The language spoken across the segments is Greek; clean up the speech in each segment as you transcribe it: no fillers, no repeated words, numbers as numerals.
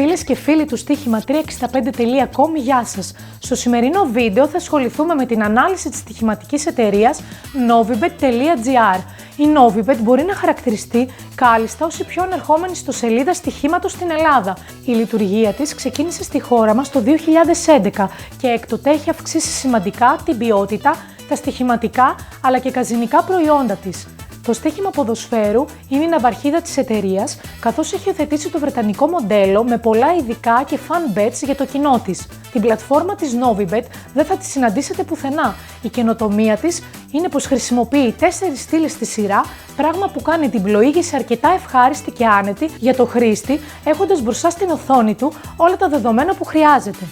Φίλες και φίλοι του στοίχημα365.com, γεια σας! Στο σημερινό βίντεο θα ασχοληθούμε με την ανάλυση της στοιχηματικής εταιρείας novibet.gr. Η Novibet μπορεί να χαρακτηριστεί κάλλιστα ως η πιο ανερχόμενη ιστοσελίδα στοιχήματος στην Ελλάδα. Η λειτουργία της ξεκίνησε στη χώρα μας το 2011 και έκτοτε έχει αυξήσει σημαντικά την ποιότητα, τα στοιχηματικά αλλά και καζινικά προϊόντα της. Το στοίχημα ποδοσφαίρου είναι η ναυαρχίδα της εταιρείας, καθώς έχει υιοθετήσει το βρετανικό μοντέλο με πολλά ειδικά και fun bets για το κοινό της. Την πλατφόρμα της Novibet δεν θα τη συναντήσετε πουθενά. Η καινοτομία της είναι πως χρησιμοποιεί 4 στήλες στη σειρά, πράγμα που κάνει την πλοήγηση αρκετά ευχάριστη και άνετη για το χρήστη, έχοντας μπροστά στην οθόνη του όλα τα δεδομένα που χρειάζεται.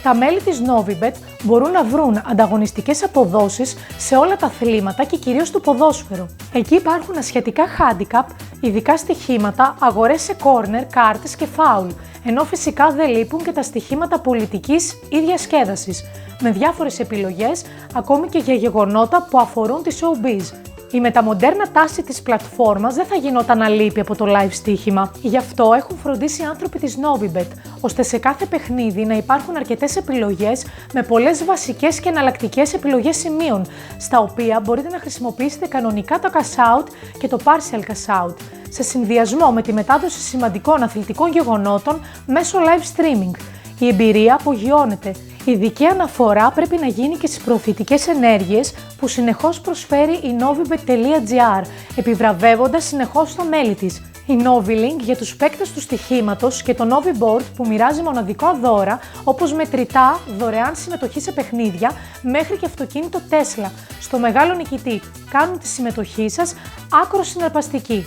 Τα μέλη της Novibet μπορούν να βρουν ανταγωνιστικές αποδόσεις σε όλα τα αθλήματα και κυρίως το ποδόσφαιρο. Εκεί υπάρχουν ασχετικά handicap, ειδικά στοιχήματα, αγορές σε corner, κάρτες και φάουλ, ενώ φυσικά δεν λείπουν και τα στοιχήματα πολιτικής ή διασκέδασης, με διάφορες επιλογές ακόμη και για γεγονότα που αφορούν τη showbiz. Η μεταμοντέρνα τάση της πλατφόρμας δεν θα γινόταν αλήπη από το live στοίχημα. Γι' αυτό έχουν φροντίσει οι άνθρωποι της Novibet, ώστε σε κάθε παιχνίδι να υπάρχουν αρκετές επιλογές με πολλές βασικές και εναλλακτικές επιλογές σημείων, στα οποία μπορείτε να χρησιμοποιήσετε κανονικά το cash out και το partial cash out, σε συνδυασμό με τη μετάδοση σημαντικών αθλητικών γεγονότων μέσω live streaming. Η εμπειρία απογειώνεται. Ειδική αναφορά πρέπει να γίνει και στις προωθητικές ενέργειες που συνεχώς προσφέρει η novibet.gr, επιβραβεύοντας συνεχώς τα μέλη της. Η Novilink για τους παίκτες του στοιχήματος και το Noviboard που μοιράζει μοναδικά δώρα, όπως μετρητά, δωρεάν συμμετοχή σε παιχνίδια, μέχρι και αυτοκίνητο Tesla, στο μεγάλο νικητή, κάνουν τη συμμετοχή σας άκρως συναρπαστική.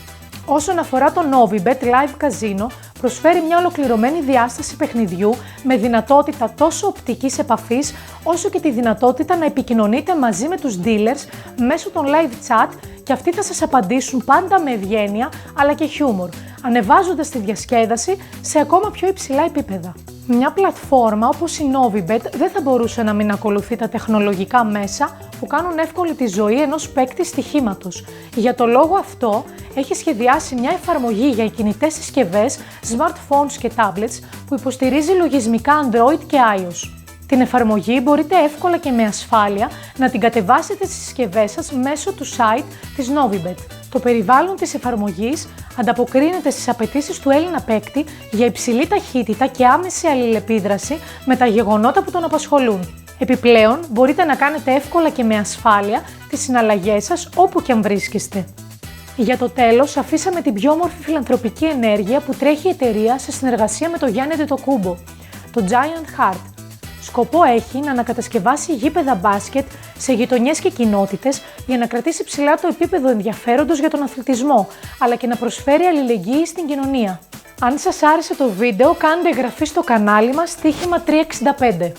Όσον αφορά το Novibet Live Casino, προσφέρει μια ολοκληρωμένη διάσταση παιχνιδιού με δυνατότητα τόσο οπτικής επαφής, όσο και τη δυνατότητα να επικοινωνείτε μαζί με τους dealers μέσω των live chat και αυτοί θα σας απαντήσουν πάντα με ευγένεια αλλά και χιούμορ, ανεβάζοντας τη διασκέδαση σε ακόμα πιο υψηλά επίπεδα. Μια πλατφόρμα όπως η Novibet δεν θα μπορούσε να μην ακολουθεί τα τεχνολογικά μέσα που κάνουν εύκολη τη ζωή ενός παίκτη στοιχήματος. Για το λόγο αυτό, έχει σχεδιάσει μια εφαρμογή για κινητές συσκευές, smartphones και tablets που υποστηρίζει λογισμικά Android και iOS. Την εφαρμογή μπορείτε εύκολα και με ασφάλεια να την κατεβάσετε στις συσκευές σας μέσω του site της Novibet. Το περιβάλλον της εφαρμογής ανταποκρίνεται στις απαιτήσεις του Έλληνα παίκτη για υψηλή ταχύτητα και άμεση αλληλεπίδραση με τα γεγονότα που τον απασχολούν. Επιπλέον, μπορείτε να κάνετε εύκολα και με ασφάλεια τις συναλλαγές σας όπου και αν βρίσκεστε. Για το τέλος, αφήσαμε την πιο όμορφη φιλανθρωπική ενέργεια που τρέχει η εταιρεία σε συνεργασία με το Γιάννη Αντετοκούμπο, το Giant Heart. Σκοπό έχει να ανακατασκευάσει γήπεδα μπάσκετ σε γειτονιές και κοινότητες για να κρατήσει ψηλά το επίπεδο ενδιαφέροντος για τον αθλητισμό, αλλά και να προσφέρει αλληλεγγύη στην κοινωνία. Αν σας άρεσε το βίντεο, κάντε εγγραφή στο κανάλι μας Στοίχημα 365.